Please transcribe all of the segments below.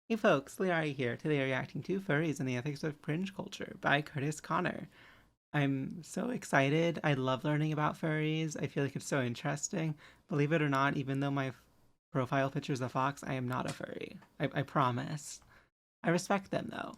Hey folks, lyarri here. Today we're reacting to Furries and the Ethics of Cringe Culture by Kurtis Connor. I'm so excited. I love learning about furries. I feel like it's so interesting. Believe it or not, even though my profile picture is a fox, I am not a furry. I promise. I respect them though.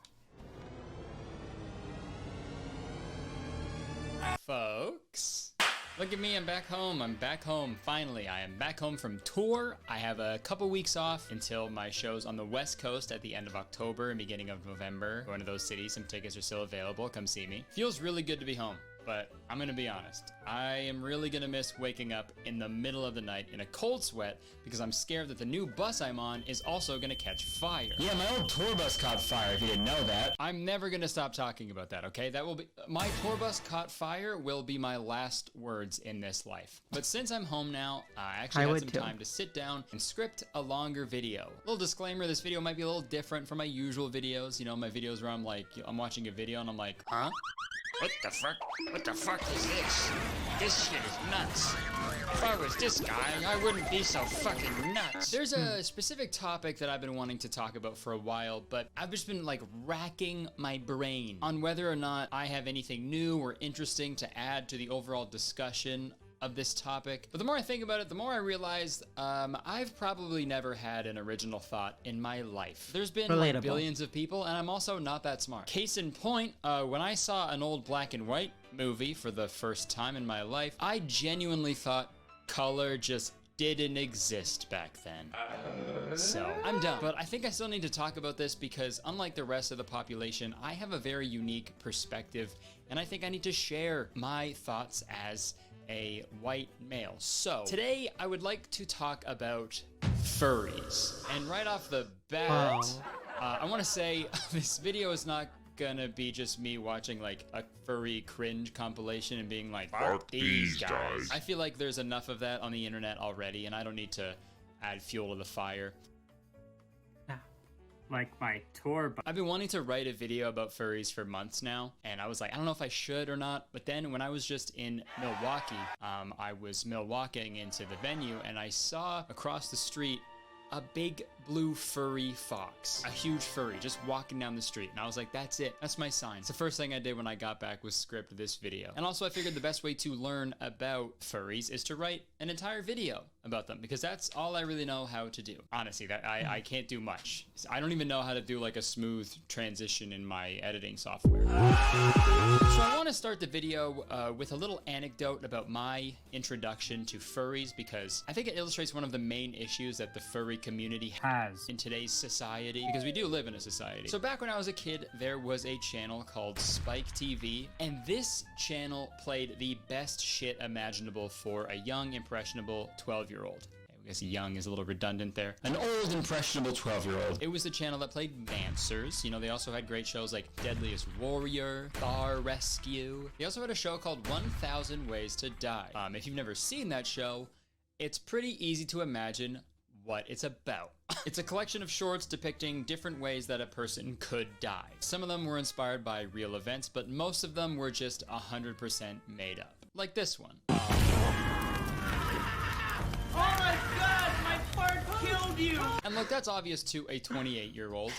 Folks, look at me, I'm back home, finally. I am back home from tour. I have a couple weeks off until my show's on the West Coast at the end of October and beginning of November. Going to those cities, some tickets are still available, come see me. Feels really good to be home, but I'm gonna be honest. I am really gonna miss waking up in the middle of the night in a cold sweat because I'm scared that the new bus I'm on is also gonna catch fire. Yeah, my old tour bus caught fire, if you didn't know that. I'm never gonna stop talking about that, okay? That will be, my tour bus caught fire will be my last words in this life. But since I'm home now, I actually had some time to sit down and script a longer video. Little disclaimer, this video might be a little different from my usual videos. You know, my videos where I'm watching a video and I'm like, huh? What the fuck? What the fuck is this? This shit is nuts. If I was this guy, I wouldn't be so fucking nuts. There's a specific topic that I've been wanting to talk about for a while, but I've just been like racking my brain on whether or not I have anything new or interesting to add to the overall discussion of this topic. But the more I think about it, the more I realize I've probably never had an original thought in my life. There's been like billions of people, and I'm also not that smart. Case in point, when I saw an old black and white movie for the first time in my life, I genuinely thought color just didn't exist back then. So I'm done. But I think I still need to talk about this because unlike the rest of the population, I have a very unique perspective, and I think I need to share my thoughts as a white male. So today I would like to talk about furries. And right off the bat, I want to say this video is not gonna be just me watching like a furry cringe compilation and being like, fuck these guys. I feel like there's enough of that on the internet already, and I don't need to add fuel to the fire. Like my tour bus. I've been wanting to write a video about furries for months now, and I was like, I don't know if I should or not. But then when I was just in Milwaukee, I was Milwaukeeing into the venue, and I saw across the street a big blue furry fox, a huge furry, just walking down the street. And I was like, that's it, that's my sign. It's the first thing I did when I got back was script this video. And also I figured the best way to learn about furries is to write an entire video about them, because that's all I really know how to do. Honestly, that I can't do much. I don't even know how to do like a smooth transition in my editing software. So I want to start the video with a little anecdote about my introduction to furries, because I think it illustrates one of the main issues that the furry community has in today's society, because we do live in a society. So back when I was a kid, there was a channel called Spike TV, and this channel played the best shit imaginable for a young, impressionable 12-year-old. I guess young is a little redundant there. An old, impressionable 12-year-old. It was the channel that played Mansers. You know, they also had great shows like Deadliest Warrior, Bar Rescue. They also had a show called 1000 Ways to Die. If you've never seen that show, it's pretty easy to imagine what it's about. It's a collection of shorts depicting different ways that a person could die. Some of them were inspired by real events, but most of them were just 100% made up. Like this one. Oh my god, my fart killed you! And look, that's obvious to a 28-year-old,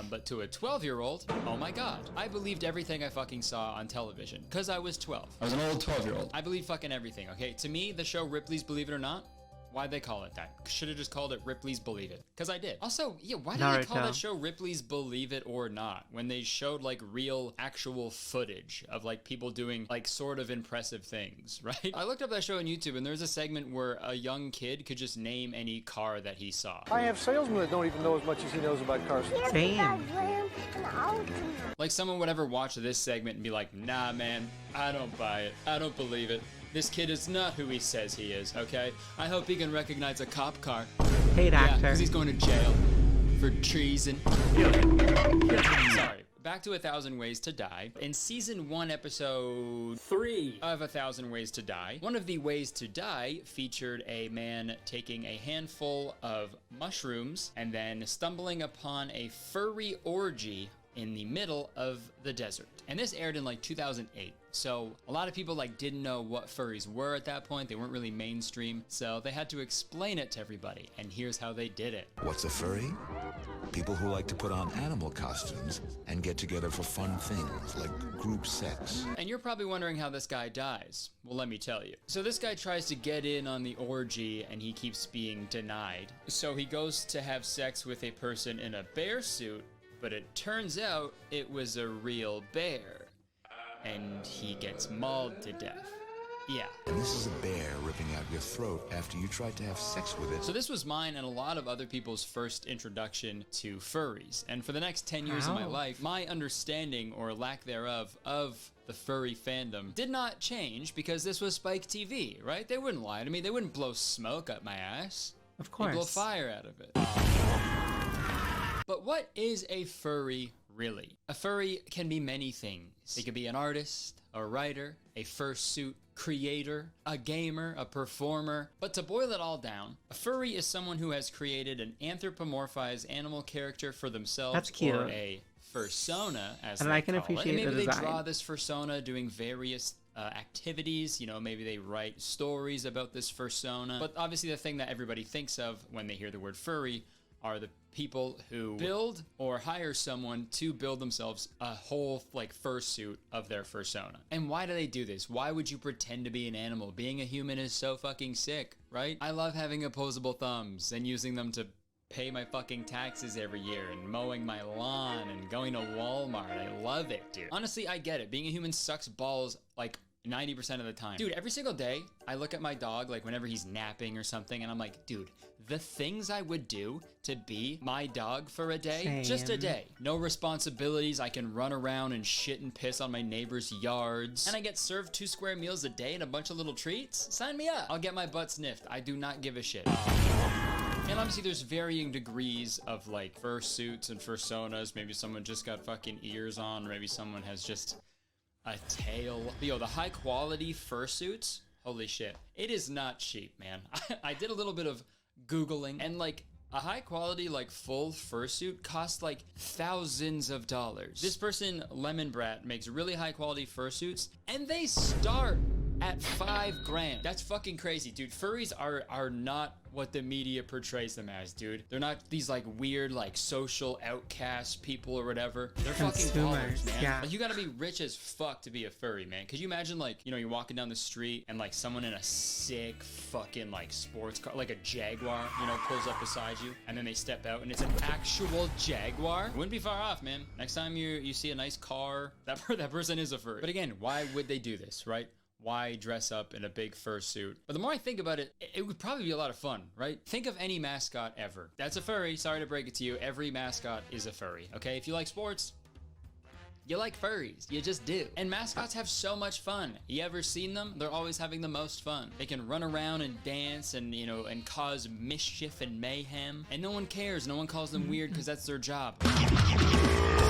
but to a 12-year-old, oh my god. I believed everything I fucking saw on television, because I was 12. I was an old 12-year-old. I believe fucking everything, okay? To me, the show Ripley's Believe It or Not, why'd they call it that? Should have just called it Ripley's Believe It. Because I did. Also, yeah, why did they call that show Ripley's Believe It or Not when they showed like real, actual footage of like people doing like sort of impressive things, right? I looked up that show on YouTube, and there's a segment where a young kid could just name any car that he saw. I have salesmen that don't even know as much as he knows about cars. Same. Like someone would ever watch this segment and be like, nah man, I don't buy it. I don't believe it. This kid is not who he says he is, okay? I hope he can recognize a cop car. Paid actor. Because he's going to jail for treason. Sorry. Back to 1000 Ways to Die. In season 1, episode 3 of 1000 Ways to Die, one of the ways to die featured a man taking a handful of mushrooms and then stumbling upon a furry orgy in the middle of the desert. And this aired in like 2008. So a lot of people like didn't know what furries were at that point. They weren't really mainstream. So they had to explain it to everybody. And here's how they did it. What's a furry? People who like to put on animal costumes and get together for fun things like group sex. And you're probably wondering how this guy dies. Well, let me tell you. So this guy tries to get in on the orgy and he keeps being denied. So he goes to have sex with a person in a bear suit, but it turns out it was a real bear. And he gets mauled to death. Yeah. And this is a bear ripping out your throat after you tried to have sex with it. So this was mine and a lot of other people's first introduction to furries. And for the next 10 years of my life, my understanding or lack thereof of the furry fandom did not change because this was Spike TV, right? They wouldn't lie to me. They wouldn't blow smoke up my ass. Of course. They'd blow fire out of it. But what is a furry really? A furry can be many things. They could be an artist, a writer, a fursuit creator, a gamer, a performer. But to boil it all down, a furry is someone who has created an anthropomorphized animal character for themselves. That's cute. Or a fursona, as And they I can call appreciate it. And maybe the they design. draw this fursona doing various activities, you know, maybe they write stories about this fursona. But obviously the thing that everybody thinks of when they hear the word furry are the people who build or hire someone to build themselves a whole like fursuit of their fursona. And why do they do this? Why would you pretend to be an animal? Being a human is so fucking sick, right? I love having opposable thumbs and using them to pay my fucking taxes every year and mowing my lawn and going to Walmart. I love it, dude. Honestly, I get it. Being a human sucks balls like 90% of the time. Dude, every single day, I look at my dog, like whenever he's napping or something, and I'm like, dude, the things I would do to be my dog for a day, just a Same. day. No responsibilities, I can run around and shit and piss on my neighbors' yards, and I get served 2 square meals a day and a bunch of little treats. Sign me up. I'll get my butt sniffed. I do not give a shit. And obviously there's varying degrees of like fursuits and fursonas. Maybe someone just got fucking ears on, or maybe someone has just a tail. Yo, the high quality fursuits, holy shit. It is not cheap, man. I did a little bit of Googling and like a high quality like full fursuit costs like thousands of dollars. This person, Lemon Brat, makes really high quality fursuits and they start at $5 grand. That's fucking crazy, dude. Furries are not what the media portrays them as, dude. They're not these like weird like social outcast people or whatever. They're fucking Consumers, ballers, man. yeah. Like you gotta be rich as fuck to be a furry, man. Could you imagine like, you know, you're walking down the street and like someone in a sick fucking like sports car, like a Jaguar, you know, pulls up beside you and then they step out and it's an actual Jaguar? Wouldn't be far off, man. Next time you see a nice car, that person is a furry. But again, why would they do this, right? Why dress up in a big fursuit? But the more I think about it, it would probably be a lot of fun, right? Think of any mascot ever. That's a furry. Sorry to break it to you. Every mascot is a furry, okay? If you like sports, you like furries. You just do. And mascots have so much fun. You ever seen them? They're always having the most fun. They can run around and dance and, you know, and cause mischief and mayhem. And no one cares. No one calls them weird because that's their job.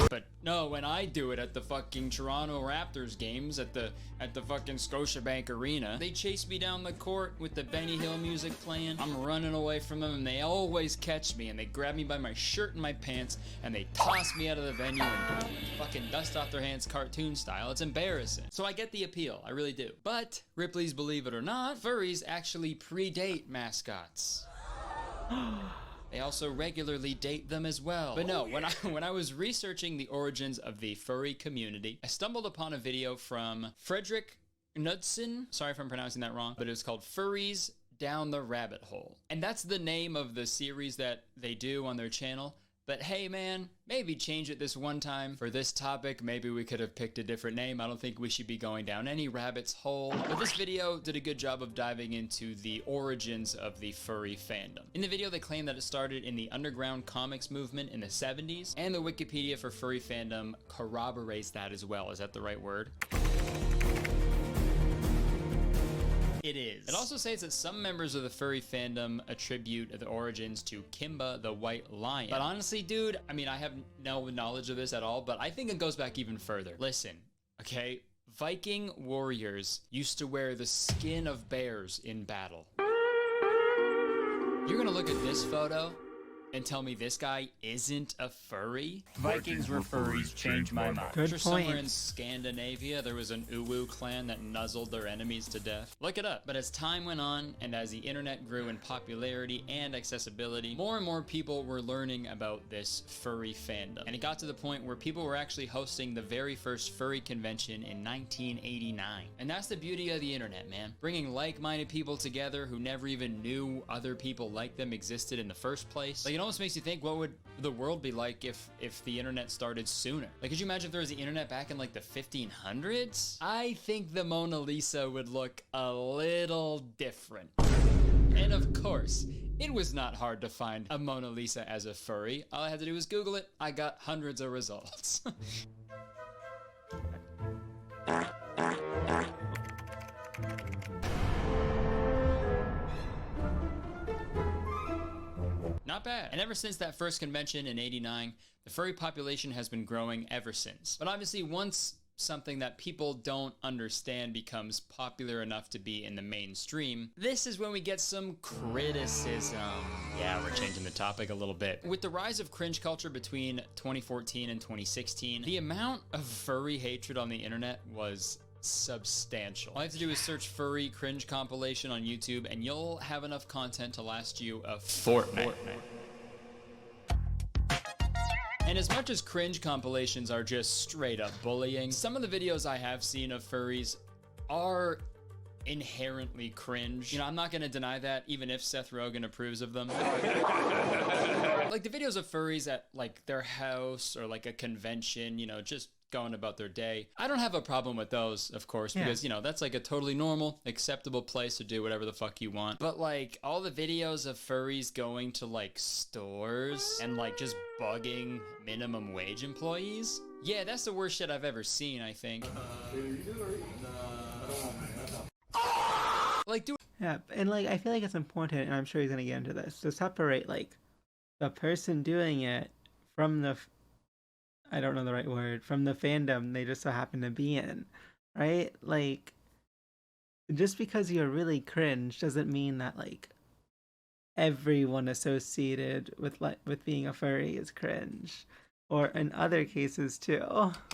But no, when I do it at the fucking Toronto Raptors games at the fucking Scotiabank Arena, they chase me down the court with the Benny Hill music playing. I'm running away from them and they always catch me and they grab me by my shirt and my pants and they toss me out of the venue and fucking dust off their hands cartoon style. It's embarrassing. So I get the appeal, I really do. But Ripley's Believe It or Not, furries actually predate mascots. They also regularly date them as well. But no, when I was researching the origins of the furry community, I stumbled upon a video from Frederick Knudsen. Sorry if I'm pronouncing that wrong, but it was called Furries Down the Rabbit Hole. And that's the name of the series that they do on their channel. But hey man, maybe change it this one time. For this topic, maybe we could have picked a different name. I don't think we should be going down any rabbit's hole. But this video did a good job of diving into the origins of the furry fandom. In the video, they claim that it started in the underground comics movement in the 70s, and the Wikipedia for furry fandom corroborates that as well. Is that the right word? It is. It also says that some members of the furry fandom attribute the origins to Kimba the White Lion. But honestly, dude, I mean, I have no knowledge of this at all, but I think it goes back even further. Listen, okay? Viking warriors used to wear the skin of bears in battle. You're gonna look at this photo and tell me this guy isn't a furry? Vikings were furries, changed my mind. Good Sure, somewhere point. in Scandinavia, there was an Uwu clan that nuzzled their enemies to death. Look it up. But as time went on, and as the internet grew in popularity and accessibility, more and more people were learning about this furry fandom. And it got to the point where people were actually hosting the very first furry convention in 1989. And that's the beauty of the internet, man. Bringing like-minded people together who never even knew other people like them existed in the first place. Like, it almost makes you think, what would the world be like if the internet started sooner? Like, could you imagine if there was the internet back in like the 1500s? I think the Mona Lisa would look a little different. And of course, it was not hard to find a Mona Lisa as a furry. All I had to do was Google it. I got hundreds of results. Not bad. And ever since that first convention in '89, the furry population has been growing ever since. But obviously, once something that people don't understand becomes popular enough to be in the mainstream, this is when we get some criticism. Yeah, we're changing the topic a little bit. With the rise of cringe culture between 2014 and 2016, the amount of furry hatred on the internet was substantial. All you have to do is search furry cringe compilation on YouTube and you'll have enough content to last you a fortnight. And as much as cringe compilations are just straight up bullying, some of the videos I have seen of furries are inherently cringe. You know, I'm not gonna deny that, even if Seth Rogen approves of them. Like the videos of furries at like their house or like a convention, you know, just going about their day. I don't have a problem with those, of course, because, you know, that's like a totally normal, acceptable place to do whatever the fuck you want. But like all the videos of furries going to like stores and like just bugging minimum wage employees. Yeah, that's the worst shit I've ever seen, I think. Like, dude. Yeah, and like I feel like it's important, and I'm sure he's gonna get into this, to separate like the person doing it from the I don't know the right word, from the fandom they just so happen to be in, right? Like, just because you're really cringe doesn't mean that like everyone associated with being a furry is cringe, or in other cases too.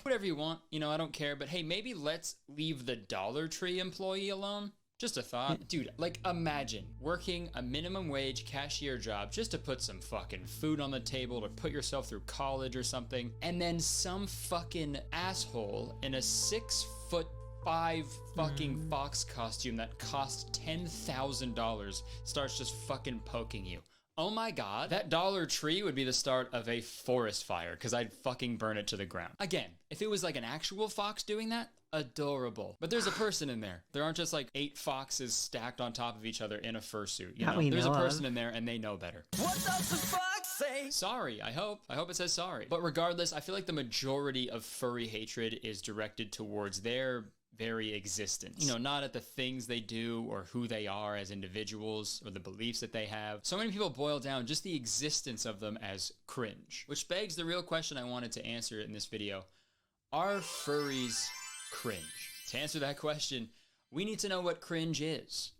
Whatever you want, you know, I don't care. But hey, maybe let's leave the Dollar Tree employee alone. Just a thought. Dude, like imagine working a minimum wage cashier job just to put some fucking food on the table, to put yourself through college or something, and then some fucking asshole in a 6'5" fucking fox costume that costs $10,000 starts just fucking poking you. Oh my god, that Dollar Tree would be the start of a forest fire, because I'd fucking burn it to the ground. Again, if it was like an actual fox doing that, adorable. But there's a person in there. There aren't just like 8 foxes stacked on top of each other in a fursuit. You know? There's a person in there and they know better. What does the fox say? Sorry, I hope it says sorry. But regardless, I feel like the majority of furry hatred is directed towards their very existence. You know, not at the things they do or who they are as individuals or the beliefs that they have. So many people boil down just the existence of them as cringe. Which begs the real question I wanted to answer in this video. Are furries cringe? To answer that question, we need to know what cringe is.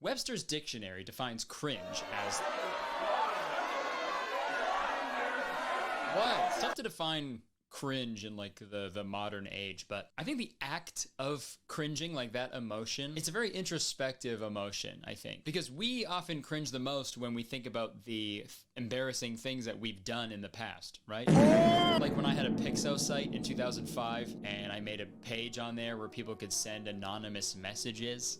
Webster's dictionary defines cringe as... What? It's tough to define cringe in like the modern age, but I think the act of cringing, like that emotion, it's a very introspective emotion, I think, because we often cringe the most when we think about the embarrassing things that we've done in the past, right? Like when I had a Pixo site in 2005 and I made a page on there where people could send anonymous messages,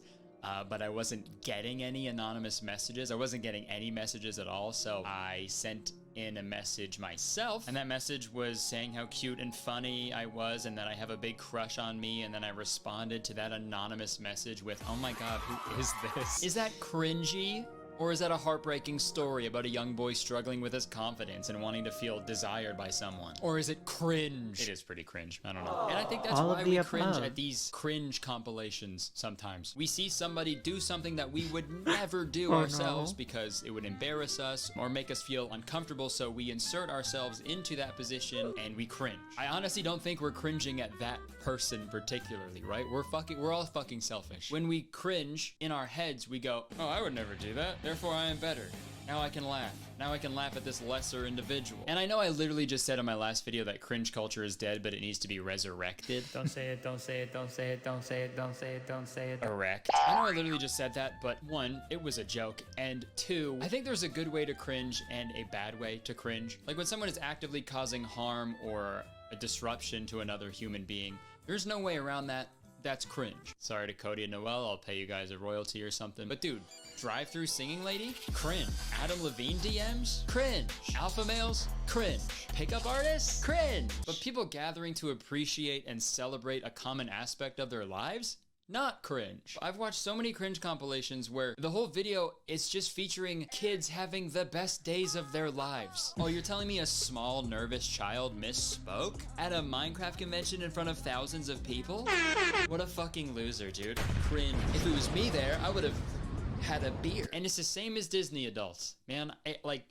but I wasn't getting any anonymous messages. I wasn't getting any messages at all, so I sent in a message myself, and that message was saying how cute and funny I was and that I have a big crush on me, and then I responded to that anonymous message with, oh my god, who is this? Is that cringy? Or is that a heartbreaking story about a young boy struggling with his confidence and wanting to feel desired by someone? Or is it cringe? It is pretty cringe. I don't know. And I think that's why we cringe at these cringe compilations sometimes. We see somebody do something that we would never do ourselves because it would embarrass us or make us feel uncomfortable, so we insert ourselves into that position and we cringe. I honestly don't think we're cringing at that person particularly, right? We're all fucking selfish. When we cringe, in our heads we go, oh, I would never do that, therefore I am better. Now I can laugh. Now I can laugh at this lesser individual. And I know I literally just said in my last video that cringe culture is dead, but it needs to be resurrected. Don't say it, don't say it, don't say it, don't say it, don't say it, don't say it. Erect. I know I literally just said that, but one, it was a joke, and two, I think there's a good way to cringe and a bad way to cringe. Like when someone is actively causing harm or a disruption to another human being, there's no way around that. That's cringe. Sorry to Cody and Noel, I'll pay you guys a royalty or something. But dude, drive-through singing lady? Cringe. Adam Levine DMs? Cringe. Alpha males? Cringe. Pickup artists? Cringe. But people gathering to appreciate and celebrate a common aspect of their lives? Not cringe. I've watched so many cringe compilations where the whole video is just featuring kids having the best days of their lives. Oh, you're telling me a small, nervous child misspoke at a Minecraft convention in front of thousands of people? What a fucking loser, dude. Cringe. If it was me there, I would have had a beer. And it's the same as Disney adults. Man,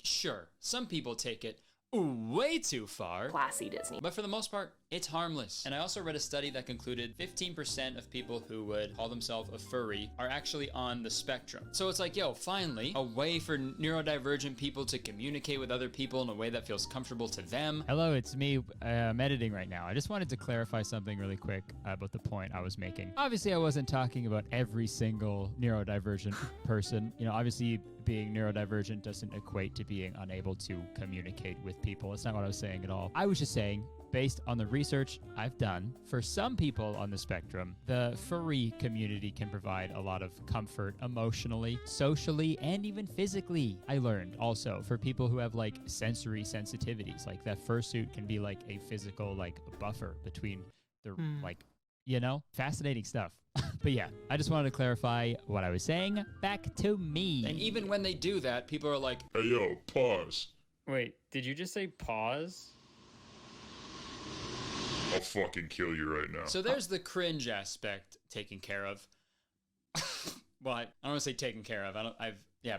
sure, some people take it way too far. Classy Disney. But for the most part, it's harmless. And I also read a study that concluded 15% of people who would call themselves a furry are actually on the spectrum. So it's like, yo, finally, a way for neurodivergent people to communicate with other people in a way that feels comfortable to them. Hello, it's me. I'm editing right now. I just wanted to clarify something really quick about the point I was making. Obviously, I wasn't talking about every single neurodivergent person. You know, obviously, being neurodivergent doesn't equate to being unable to communicate with people. That's not what I was saying at all. I was just saying, based on the research I've done, for some people on the spectrum, the furry community can provide a lot of comfort emotionally, socially, and even physically. I learned also for people who have like sensory sensitivities, like that fursuit can be like a physical like buffer between the like, you know, fascinating stuff. But yeah, I just wanted to clarify what I was saying. Back to me. And even when they do that, people are like, hey yo, pause. Wait, did you just say pause? I'll fucking kill you right now. so there's the cringe aspect taken care of. Well, I don't want to say taken care of.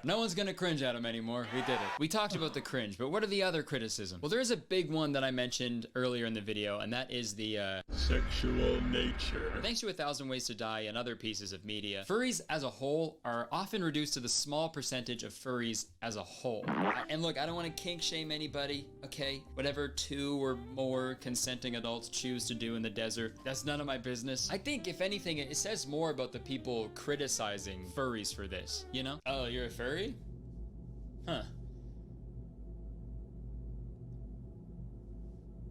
No one's gonna cringe at him anymore. We did it. We talked about the cringe, but what are the other criticisms? Well, there is a big one that I mentioned earlier in the video, and that is the sexual nature. Thanks to 1,000 Ways to Die and other pieces of media, furries as a whole are often reduced to the small percentage of furries as a whole. And look, I don't want to kink shame anybody, okay? Whatever 2 or more consenting adults choose to do in the desert, that's none of my business. I think, if anything, it says more about the people criticizing furries for this, you know? Oh, you're a furry? Huh.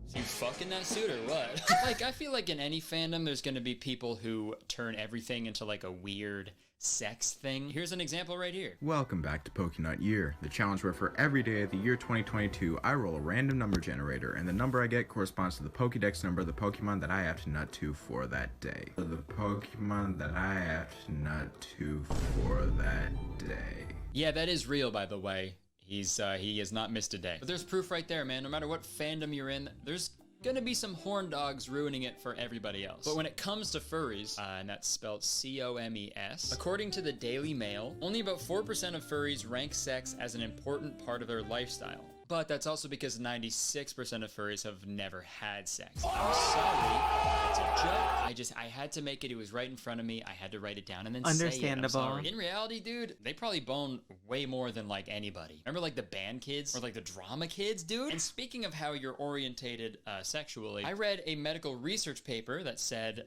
So you fucking that suit or what? Like, I feel like in any fandom, there's gonna be people who turn everything into like a weird sex thing. Here's an example right here. Welcome back to Pokenut Year, the challenge where for every day of the year 2022, I roll a random number generator, and the number I get corresponds to the Pokédex number of the Pokemon that I have to nut to for that day. The Pokemon that I have to nut to for that day. Yeah, that is real, by the way. He has not missed a day. But there's proof right there, man. No matter what fandom you're in, there's gonna be some horn dogs ruining it for everybody else. But when it comes to furries, and that's spelled C-O-M-E-S, according to the Daily Mail, only about 4% of furries rank sex as an important part of their lifestyle. But that's also because 96% of furries have never had sex. I'm sorry, it's a joke. I had to make it. It was right in front of me. I had to write it down and then say it. Understandable. I'm sorry. In reality, dude, they probably bone way more than like anybody. Remember like the band kids or like the drama kids, dude? And speaking of how you're orientated sexually, I read a medical research paper that said,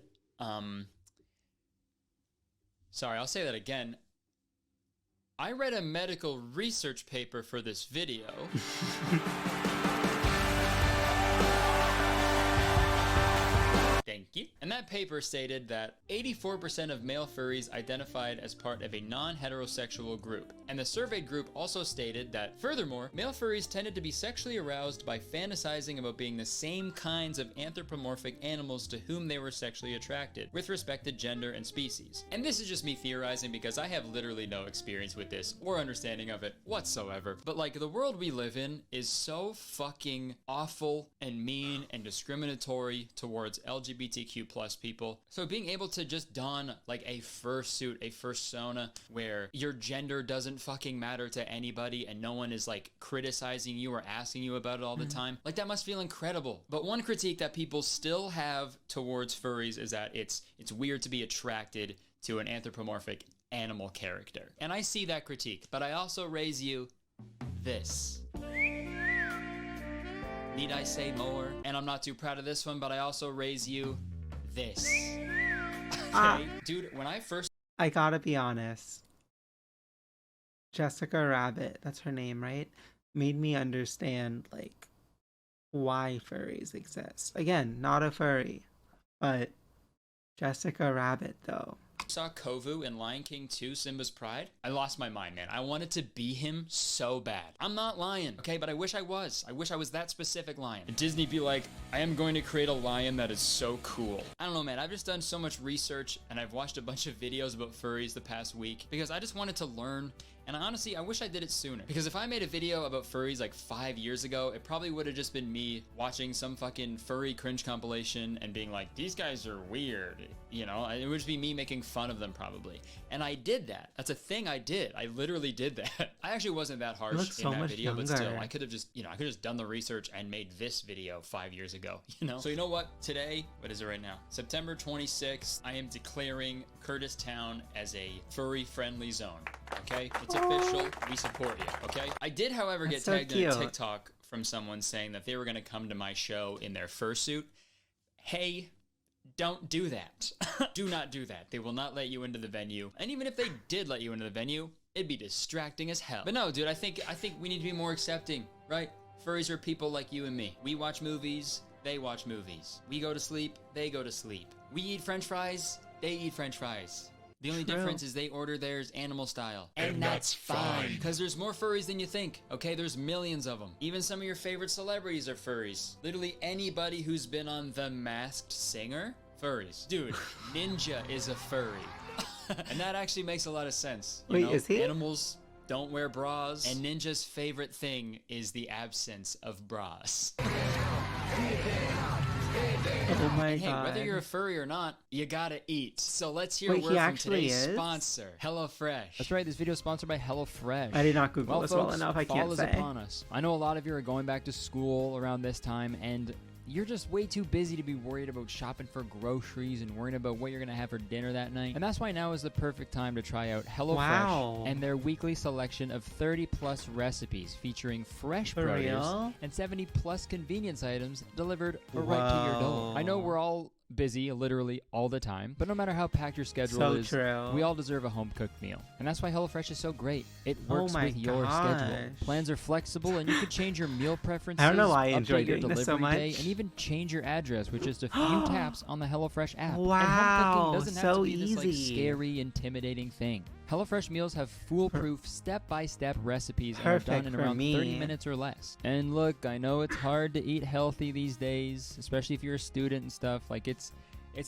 sorry, I'll say that again. I read a medical research paper for this video. Thank you. And that paper stated that 84% of male furries identified as part of a non-heterosexual group. And the surveyed group also stated that, furthermore, male furries tended to be sexually aroused by fantasizing about being the same kinds of anthropomorphic animals to whom they were sexually attracted, with respect to gender and species. And this is just me theorizing because I have literally no experience with this or understanding of it whatsoever. But like, the world we live in is so fucking awful and mean and discriminatory towards LGBTQ plus people. So being able to just don like a fursuit, a fursona where your gender doesn't fucking matter to anybody and no one is like criticizing you or asking you about it all the time, like that must feel incredible. But one critique that people still have towards furries is that it's weird to be attracted to an anthropomorphic animal character. And I see that critique, but I also raise you this. Need I say more? And I'm not too proud of this one, but I also raise you this. Okay? Dude, when I first... I gotta be honest. Jessica Rabbit, that's her name, right? Made me understand, like, why furries exist. Again, not a furry, but Jessica Rabbit, though. saw Kovu in Lion King 2, Simba's Pride, I lost my mind, man. I wanted to be him so bad. I'm not lion, okay? But I wish I was. I wish I was that specific lion. And Disney be like, I am going to create a lion that is so cool. I don't know, man. I've just done so much research, and I've watched a bunch of videos about furries the past week because I just wanted to learn. And honestly, I wish I did it sooner. Because if I made a video about furries like 5 years ago, it probably would have just been me watching some fucking furry cringe compilation and being like, these guys are weird. You know, it would just be me making fun of them probably. And I did that. That's a thing I did. I literally did that. I actually wasn't that harsh in that video, but still, I could have just, I could have just done the research and made this video 5 years ago, So you know what? Today, what is it right now? September 26th, I am declaring Kurtistown as a furry-friendly zone. Okay? It's official. We support you. Okay? I did, however, get tagged in a TikTok from someone saying that they were going to come to my show in their fursuit. Hey, don't do that. Do not do that. They will not let you into the venue. And even if they did let you into the venue, it'd be distracting as hell. But no, dude, I think we need to be more accepting, right? Furries are people like you and me. We watch movies, they watch movies. We go to sleep, they go to sleep. We eat french fries, they eat french fries. The only difference is they order theirs animal style. And that's fine. Because there's more furries than you think, okay? There's millions of them. Even some of your favorite celebrities are furries. Literally anybody who's been on The Masked Singer, furries. Dude, Ninja is a furry. And that actually makes a lot of sense. You know, is he? Animals don't wear bras. And Ninja's favorite thing is the absence of bras. Oh my God. Hey, whether you're a furry or not, you gotta eat. So let's hear a word from today's sponsor, HelloFresh. That's right, this video is sponsored by HelloFresh. I did not Google this well enough, I can't say. Fall is upon us. I know a lot of you are going back to school around this time, and you're just way too busy to be worried about shopping for groceries and worrying about what you're gonna have for dinner that night. And that's why now is the perfect time to try out HelloFresh and their weekly selection of 30+ recipes featuring fresh produce and 70+ convenience items delivered right to your door. I know we're all busy literally all the time, but no matter how packed your schedule is, we all deserve a home-cooked meal. And that's why HelloFresh is so great. It works with your schedule. Plans are flexible, and you can change your meal preferences, I don't know why I enjoy your doing this so delivery day, much. and even change your address with just a few taps on the HelloFresh app. Wow, and home cooking doesn't have to be easy. this like scary, intimidating thing. HelloFresh meals have foolproof, step-by-step recipes and are done in around 30 minutes or less. And look, I know it's hard to eat healthy these days, especially if you're a student and stuff. Like it's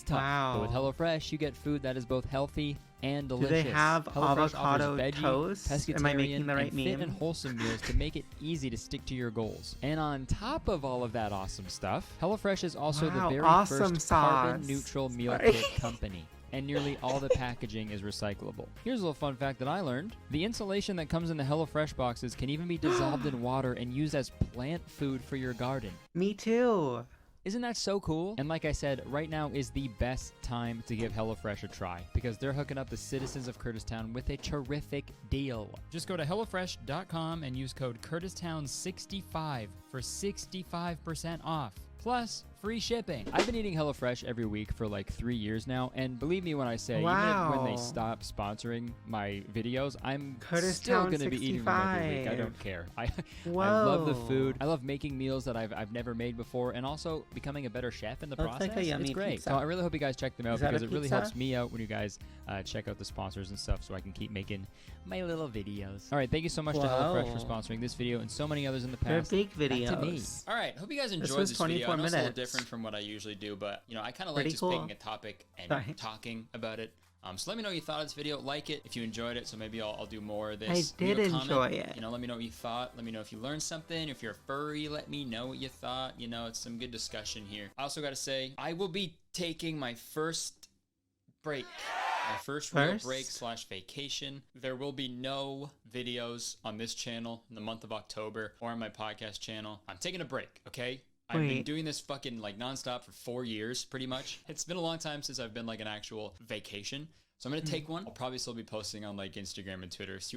tough. But with HelloFresh, you get food that is both healthy and delicious. Do they have HelloFresh avocado offers veggie, toast? pescatarian, Am I making the right and fit meme? and wholesome meals to make it easy to stick to your goals. And on top of all of that awesome stuff, HelloFresh is also the very first carbon-neutral meal kit company. And nearly all the packaging is recyclable. Here's a little fun fact that I learned. The insulation that comes in the HelloFresh boxes can even be dissolved in water and used as plant food for your garden. Me too. Isn't that so cool? And like I said, right now is the best time to give HelloFresh a try because they're hooking up the citizens of Kurtistown with a terrific deal. Just go to HelloFresh.com and use code Kurtistown65 for 65% off. Plus, free shipping. I've been eating HelloFresh every week for like 3 years now, and believe me when I say, even if when they stop sponsoring my videos, I'm still going to be eating them every week. I don't care. I love the food. I love making meals that I've never made before, and also becoming a better chef in the process. Like a yummy it's great. pizza. So I really hope you guys check them out because it really helps me out when you guys check out the sponsors and stuff so I can keep making my little videos. All right, thank you so much to HelloFresh for sponsoring this video and so many others in the past. They're big videos. Back to me. All right, hope you guys enjoyed this video. I know it's a little different from what I usually do, but I kind of like just picking a topic and talking about it. So let me know what you thought of this video. Like it if you enjoyed it, so maybe I'll do more of this. I did enjoy it. Let me know what you thought. Let me know if you learned something. If you're a furry, let me know what you thought. It's some good discussion here. I also got to say, I will be taking my first break. My first real break / vacation. There will be no videos on this channel in the month of October or on my podcast channel. I'm taking a break, okay? I've been doing this fucking like nonstop for 4 years, pretty much. It's been a long time since I've been like an actual vacation. So I'm gonna take one. I'll probably still be posting on like Instagram and Twitter. So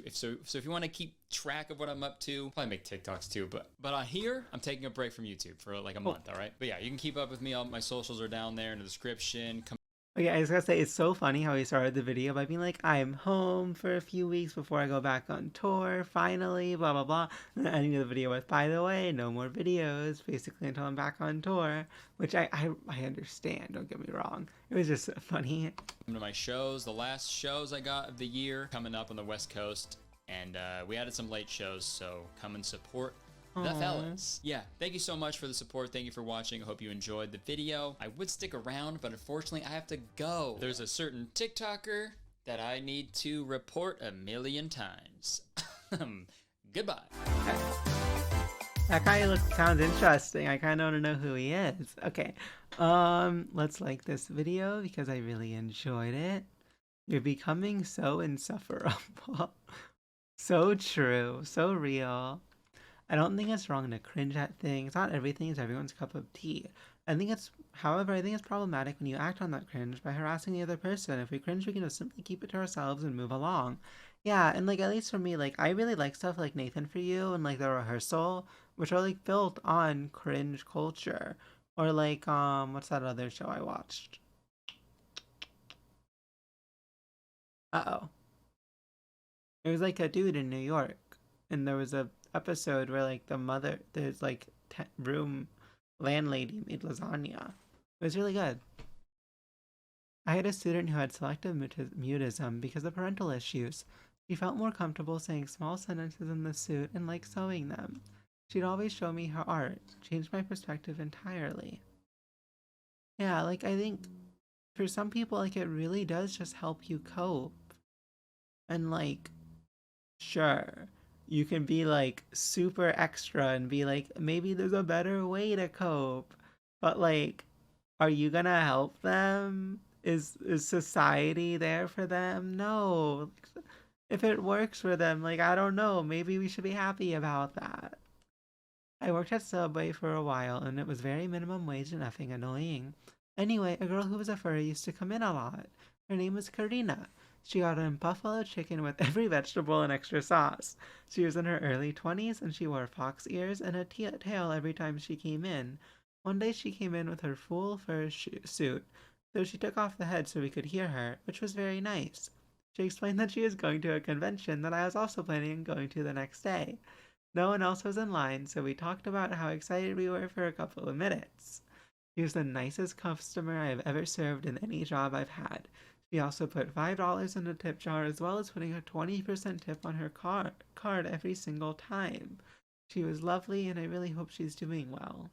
if you want to keep track of what I'm up to, probably make TikToks too. But on here, I'm taking a break from YouTube for like a month. All right. But yeah, you can keep up with me. All my socials are down there in the description. Okay, I was gonna say, it's so funny how he started the video by being like, I'm home for a few weeks before I go back on tour, finally, blah, blah, blah. And then ending the video with, by the way, no more videos, basically until I'm back on tour, which I understand, don't get me wrong. It was just funny. Come to my shows, the last shows I got of the year coming up on the West Coast. And we added some late shows, so come and support the fellas. Yeah, thank you so much for the support. Thank you for watching. I hope you enjoyed the video. I would stick around, but unfortunately I have to go. There's a certain TikToker that I need to report 1,000,000 times. Goodbye. That guy sounds interesting. I kind of want to know who he is. Okay, let's like this video because I really enjoyed it. You're becoming so insufferable. So true, so real. I don't think it's wrong to cringe at things. Not everything is everyone's cup of tea. However, I think it's problematic when you act on that cringe by harassing the other person. If we cringe, we can just simply keep it to ourselves and move along. Yeah, and like, at least for me, like, I really like stuff like Nathan For You and like The Rehearsal, which are like built on cringe culture. Or like, what's that other show I watched? Uh-oh. It was like a dude in New York, and there was a episode where like there's like room landlady made lasagna. It was really good. I had a student who had selective mutism because of parental issues. She felt more comfortable saying small sentences in the suit and like sewing them. She'd always show me her art, changed my perspective entirely. Yeah, like I think for some people like it really does just help you cope. And like, sure, you can be like super extra and be like, maybe there's a better way to cope. But like, are you gonna help them? Is society there for them? No. If it works for them, like, I don't know, maybe we should be happy about that. I worked at Subway for a while and it was very minimum wage and effing annoying. Anyway, a girl who was a furry used to come in a lot. Her name was Karina. She got a buffalo chicken with every vegetable and extra sauce. She was in her early 20s and she wore fox ears and a tail every time she came in. One day she came in with her full fur suit, so she took off the head so we could hear her, which was very nice. She explained that she was going to a convention that I was also planning on going to the next day. No one else was in line, so we talked about how excited we were for a couple of minutes. She was the nicest customer I have ever served in any job I've had. She also put $5 in the tip jar as well as putting a 20% tip on her card every single time. She was lovely and I really hope she's doing well.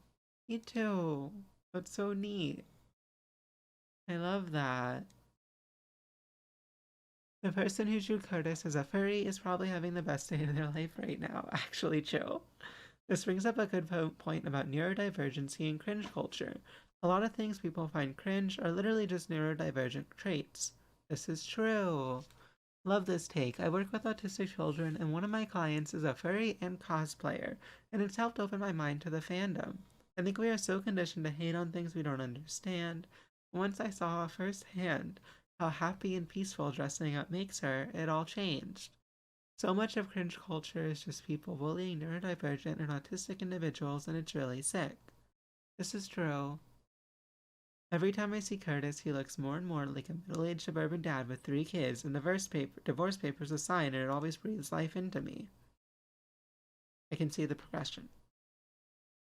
Me too. That's so neat. I love that. The person who drew Kurtis as a furry is probably having the best day of their life right now. Actually, chill. This brings up a good point about neurodivergency and cringe culture. A lot of things people find cringe are literally just neurodivergent traits. This is true. Love this take. I work with autistic children and one of my clients is a furry and cosplayer, and it's helped open my mind to the fandom. I think we are so conditioned to hate on things we don't understand. Once I saw firsthand how happy and peaceful dressing up makes her, it all changed. So much of cringe culture is just people bullying neurodivergent and autistic individuals, and it's really sick. This is true. Every time I see Kurtis, he looks more and more like a middle-aged suburban dad with 3 kids, and divorce papers aside, and it always breathes life into me. I can see the progression.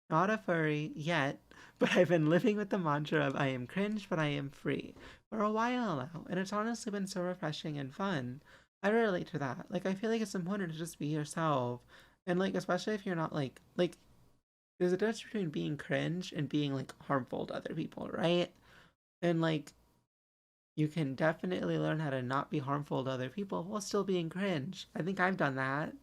Not a furry yet, but I've been living with the mantra of I am cringe, but I am free for a while now, and it's honestly been so refreshing and fun. I relate to that. Like, I feel like it's important to just be yourself, and like, especially if you're not like, there's a difference between being cringe and being like harmful to other people, right? And like, you can definitely learn how to not be harmful to other people while still being cringe. I think I've done that.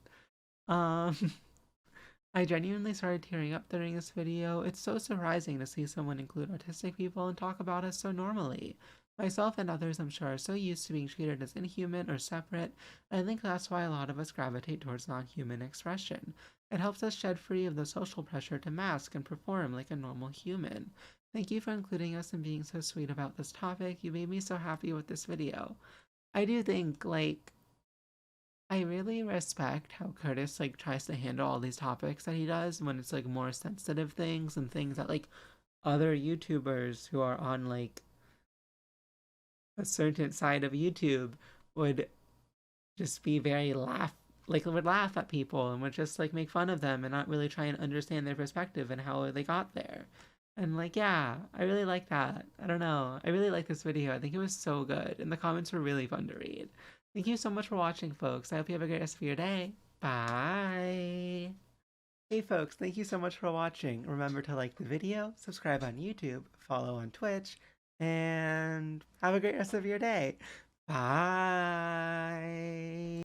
I genuinely started tearing up during this video. It's so surprising to see someone include autistic people and talk about us so normally. Myself and others, I'm sure, are so used to being treated as inhuman or separate, and I think that's why a lot of us gravitate towards non-human expression. It helps us shed free of the social pressure to mask and perform like a normal human. Thank you for including us and being so sweet about this topic. You made me so happy with this video. I do think, like, I really respect how Kurtis, like, tries to handle all these topics that he does when it's, like, more sensitive things and things that, like, other YouTubers who are on, like, a certain side of YouTube would just be very would laugh at people and would just like make fun of them and not really try and understand their perspective and how they got there. And like, yeah, I really like that. I don't know. I really like this video. I think it was so good. And the comments were really fun to read. Thank you so much for watching, folks. I hope you have a great rest of your day. Bye. Hey folks, thank you so much for watching. Remember to like the video, subscribe on YouTube, follow on Twitch, and have a great rest of your day. Bye.